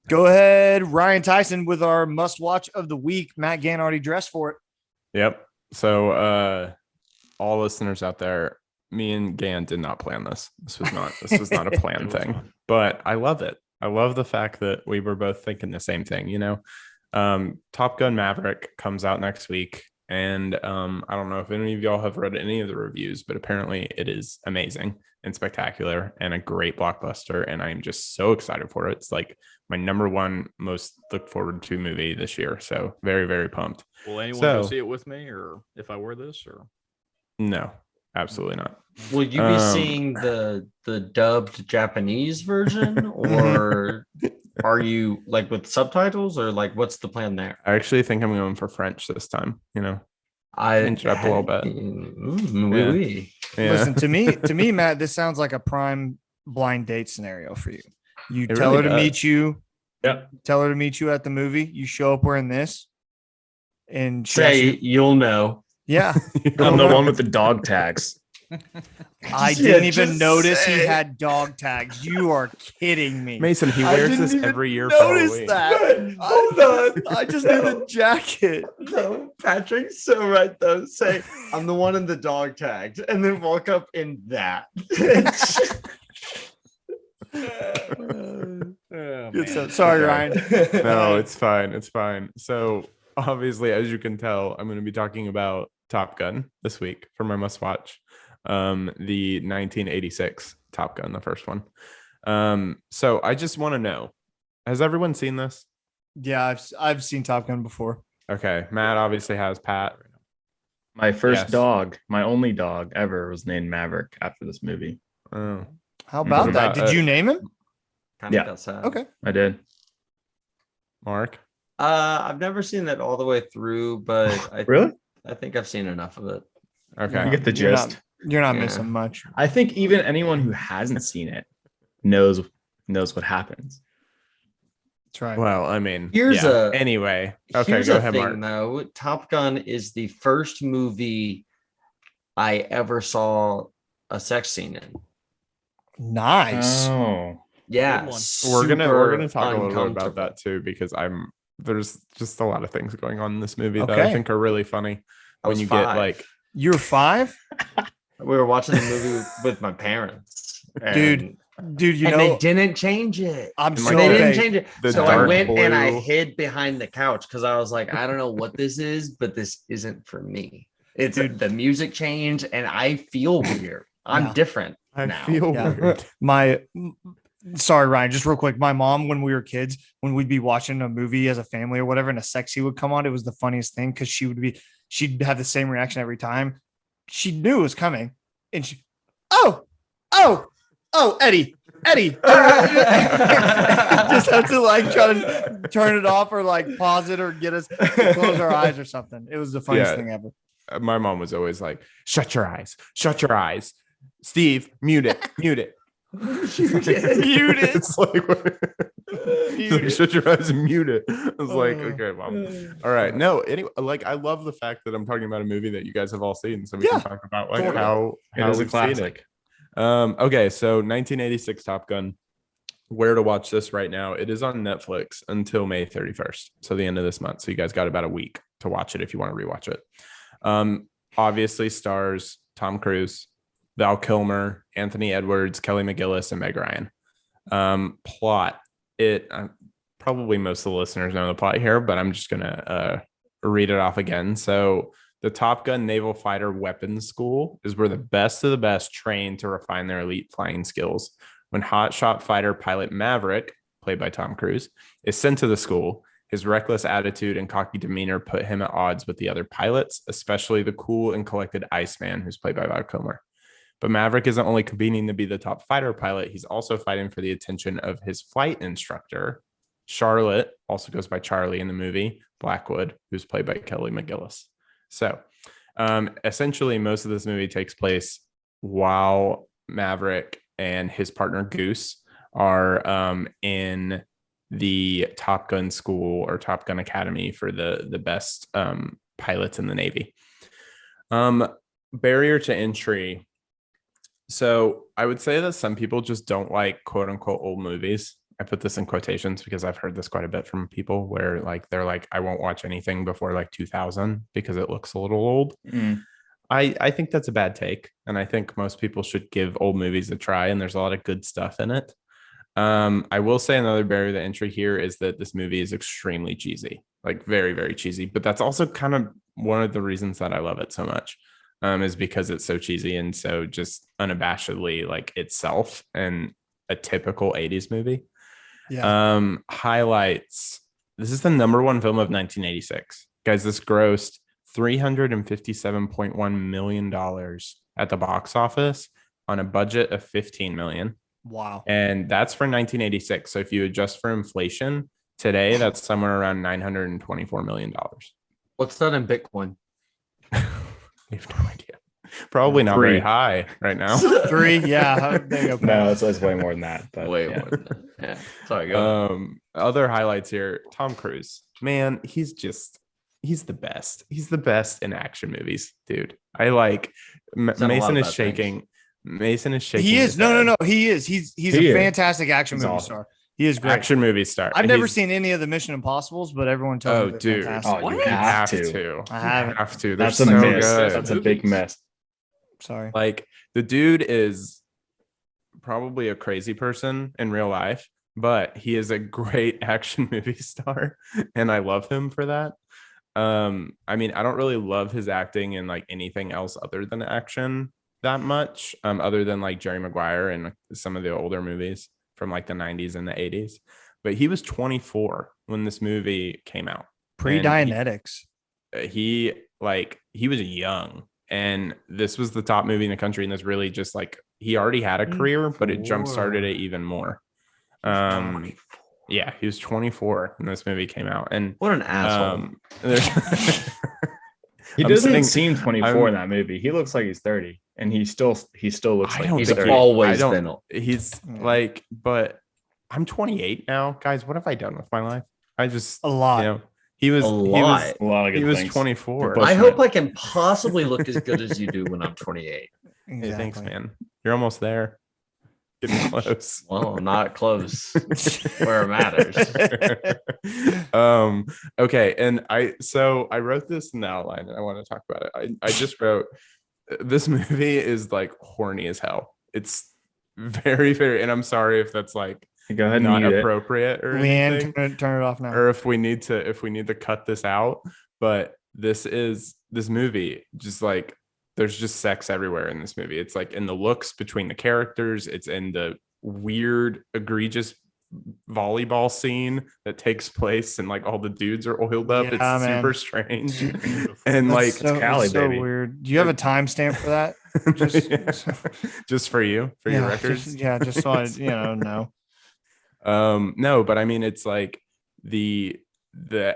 Go ahead, Ryan Tyson, with our must watch of the week. Matt Gann already dressed for it. Yep. So, all listeners out there, me and Gann did not plan this. This was not a planned thing, but I love it. I love the fact that we were both thinking the same thing. Top Gun Maverick comes out next week. And I don't know if any of y'all have read any of the reviews, but apparently it is amazing and spectacular and a great blockbuster. And I'm just so excited for it. It's like my number one most look forward to movie this year. So very, very pumped. Will anyone go see it with me, or if I wear this, or no, absolutely not. Will you be seeing the dubbed Japanese version, or are you like with subtitles, or like what's the plan there? I actually think I'm going for French this time. I inch it up a little bit. Yeah. Listen, to me, Matt, this sounds like a prime blind date scenario for you. You It tell really her to does. meet you. Yep. Tell her to meet you at the movie. You show up wearing this, and she say asks you- you'll know. yeah. I'm the one with the dog tags. I didn't even notice he had dog tags. You are kidding me. Mason, he I wears didn't this even every year. for Notice Halloween. that. Hold on. I just knew the jacket. No, Patrick's so right though. Say I'm the one in the dog tags, and then walk up in that. Good stuff. Sorry, Ryan. No, it's fine. It's fine. So obviously, as you can tell, I'm going to be talking about Top Gun this week for my must watch. The 1986 Top Gun, the first one. So I just want to know, has everyone seen this? Yeah, I've seen Top Gun before. Okay, Matt obviously has. Pat. My first Yes. dog, my only dog ever, was named Maverick after this movie. Oh. How about What that? about, Did you name him? Kind Yeah. of got sad. Okay. I did. Mark. I've never seen that all the way through, but Really? I think I've seen enough of it. Okay. You get the You're gist. You're not Yeah. missing much. I think even anyone who hasn't seen it knows what happens. That's right. Well, I mean, Here's yeah. a- Anyway, okay, Here's go the ahead, thing, Mark. though. Top Gun is the first movie I ever saw a sex scene in. Nice. Oh, Yeah, Good one. We're gonna super talk a little bit about uncomfortable. that too, because there's just a lot of things going on in this movie that I Okay. think are really funny I when was you 5. get like You were 5? We were watching the movie with my parents, Dude, Dude, you and know, they didn't change it. I'm And so like They didn't okay. change it. the So I dark went and I blue. hid behind the couch because I was like, I don't know what this is, but this isn't for me. It's the music change, and I feel weird. I'm Yeah. different I now. feel Yeah. weird. Sorry, Ryan, just real quick. My mom, when we were kids, when we'd be watching a movie as a family or whatever, and a sex scene would come on, it was the funniest thing because she'd have the same reaction every time. She knew it was coming, and oh, Eddie, just have to like try to turn it off or like pause it or get us to close our eyes or something. It was the funniest Yeah. thing ever. My mom was always like, shut your eyes, Steve, mute it. Mute it. It's like, she's like, shut your eyes and mute it. I was like, Oh. okay, mom. All right. No, anyway, like I love the fact that I'm talking about a movie that you guys have all seen. So we Yeah. can talk about like Totally. how It is a we've seen it. classic. Okay, so 1986 Top Gun. Where to watch this right now? It is on Netflix until May 31st, so the end of this month. So you guys got about a week to watch it if you want to rewatch it. Obviously stars Tom Cruise, Val Kilmer, Anthony Edwards, Kelly McGillis, and Meg Ryan. Plot. Probably most of the listeners know the plot here, but I'm just gonna read it off again. So the Top Gun Naval Fighter Weapons School is where the best of the best train to refine their elite flying skills. When hotshot fighter pilot Maverick, played by Tom Cruise, is sent to the school, his reckless attitude and cocky demeanor put him at odds with the other pilots, especially the cool and collected Iceman, who's played by Val Kilmer. But Maverick isn't only competing to be the top fighter pilot, he's also fighting for the attention of his flight instructor, Charlotte, also goes by Charlie in the movie, Blackwood, who's played by Kelly McGillis. So essentially, most of this movie takes place while Maverick and his partner Goose are in the Top Gun school or Top Gun Academy for the best pilots in the Navy. Barrier to entry. So I would say that some people just don't like quote unquote old movies. I put this in quotations because I've heard this quite a bit from people where like they're like, I won't watch anything before like 2000 because it looks a little old. Mm. I think that's a bad take, and I think most people should give old movies a try, and there's a lot of good stuff in it. I will say another barrier to entry here is that this movie is extremely cheesy, like very, very cheesy. But that's also kind of one of the reasons that I love it so much, is because it's so cheesy and so just unabashedly like itself and a typical 80s movie. Yeah. Highlights. This is the number one film of 1986. Guys, this grossed $357.1 million at the box office on a budget of $15 million. Wow. And that's for 1986. So if you adjust for inflation today, that's somewhere around $924 million. What's that in Bitcoin? I have no idea. Probably not very high right now. 3. Yeah. There you go. No, it's way more than that. But Way yeah. more than that. Yeah. Sorry, go. Other highlights here. Tom Cruise. Man, he's the best. He's the best in action movies, dude. I like Mason is shaking. Mason is shaking. He is. No. He is. He's He a is. fantastic action He's movie awesome. star. He is great. Action movie star. I've never He's- seen any of the Mission Impossibles, but everyone tells Oh, me they're dude. fantastic. Oh, you You have have to. to. I haven't. You have to. They're That's so a miss. good. That's a big miss. Sorry. Like the dude is probably a crazy person in real life, but he is a great action movie star, and I love him for that. I mean, I don't really love his acting in like anything else other than action that much, other than like Jerry Maguire and some of the older movies from like the 90s and the 80s. But he was 24 when this movie came out. Pre-Dianetics. He was young, and this was the top movie in the country, and this really just like he already had a career, but it jump started it even more. Yeah, he was 24 when this movie came out, and What an asshole. He I'm doesn't sitting- seem 24 I'm- in that movie. He looks like he's 30, and he still looks I like don't he's think 30. I always don't- been. he's Yeah. like, but I'm 28 now, guys. What have I done with my life? I just, A lot. you know, he was A lot. A lot of good he was things. 24. But- I hope I can possibly look as good as you do when I'm 28. Hey, thanks, man. You're almost there. Getting close. Well, I'm not close where it matters. Okay, and I wrote this in the outline and I want to talk about it. I just wrote this movie is like horny as hell. It's very, very, and I'm sorry if that's like Go ahead and not mute it. appropriate or Leanne, anything, turn it off now. or if we need to cut this out. But this movie just like there's just sex everywhere in this movie. It's like in the looks between the characters. It's in the weird, egregious volleyball scene that takes place and like all the dudes are oiled up. Yeah, It's man. super strange. And That's like so, Cali, so baby. weird. Do you have a timestamp for that? Just, just for you, for your records. Just so I, know. No, but I mean it's like the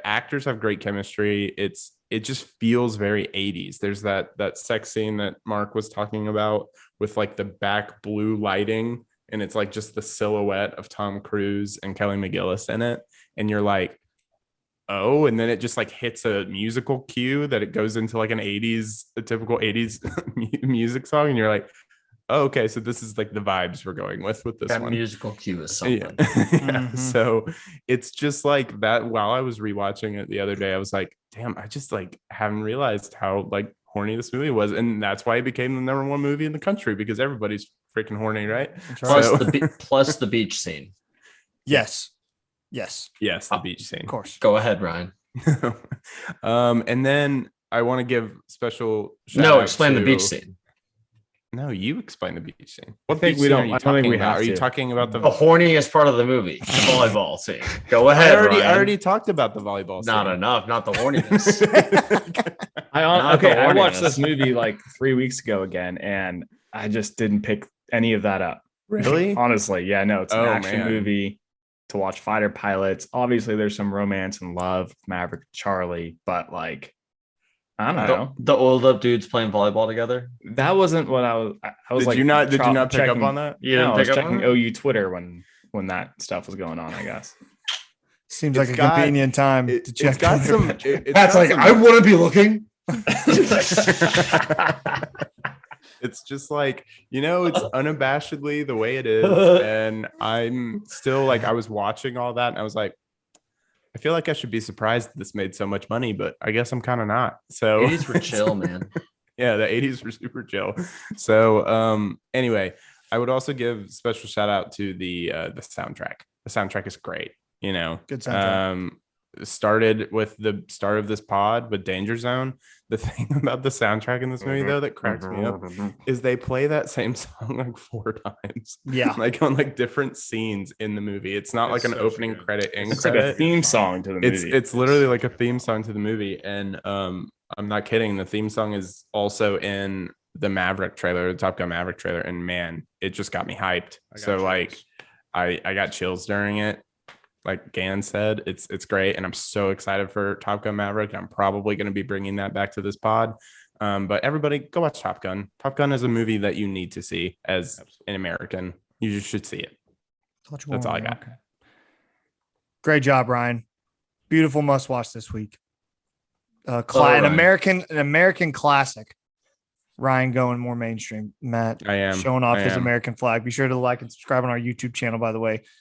actors have great chemistry. It just feels very 80s. There's that sex scene that Mark was talking about with like the back blue lighting, and it's like just the silhouette of Tom Cruise and Kelly McGillis in it, and you're like, oh, and then it just like hits a musical cue that it goes into like a typical 80s music song, and you're like, oh, okay, so this is like the vibes we're going with this That one. musical cue is something. Yeah. Mhm. So it's just like that. While I was rewatching it the other day, I was like, damn, I just like haven't realized how like horny this movie was. And that's why it became the number one movie in the country, because everybody's freaking horny, right? That's Plus right. So- plus the beach scene. Yes, Yes, the beach scene. of course. Go ahead, Ryan. And then I want to give special shout No, out explain the to- beach scene. No, you explain the beach scene. What think beach we scene don't- are you I don't think talking we about? have Are you to. talking about the The horniest part of the movie, the volleyball scene. Go ahead. I Ryan. already talked about the volleyball scene. Not enough, not the horniness. Not the I watched horniness. this movie like 3 weeks ago again, and I just didn't pick any of that up. Really? Honestly, yeah, no, it's an Oh, action man. movie to watch fighter pilots. Obviously, there's some romance and love with Maverick and Charlie, but like, I don't know. The oiled up dudes playing volleyball together. That wasn't what I was. I was Did like, you not pick up checking- on that? You No, didn't I was pick up checking on it? OU Twitter when that stuff was going on. I guess. Seems It's like a got- convenient time to It's check. got on some. it. It's Pat's got like, some- I want to be looking. It's just like, it's unabashedly the way it is. And I'm still like, I was watching all that and I was like, I feel like I should be surprised that this made so much money, but I guess I'm kind of not. So 80s were chill, man. Yeah, the 80s were super chill. So anyway, I would also give special shout out to the soundtrack. The soundtrack is great, Good soundtrack. Started with the start of this pod with Danger Zone. The thing about the soundtrack in this movie though that cracks me up is they play that same song like 4 times. Yeah. Like on like different scenes in the movie. It's not like an opening credit end It's credit. like a theme song to the movie. It's literally like a theme song to the movie. And I'm not kidding. The theme song is also in the Maverick trailer, the Top Gun Maverick trailer. And man, it just got me hyped. So like I got chills during it. Like Gan said, it's great. And I'm so excited for Top Gun Maverick. I'm probably going to be bringing that back to this pod. But everybody go watch Top Gun. Top Gun is a movie that you need to see as an American. You just should see it. That's all I got. Okay. Great job, Ryan. Beautiful must watch this week. An Ryan. American classic. Ryan going more mainstream. Matt I am showing off I his am. American flag. Be sure to like and subscribe on our YouTube channel, by the way.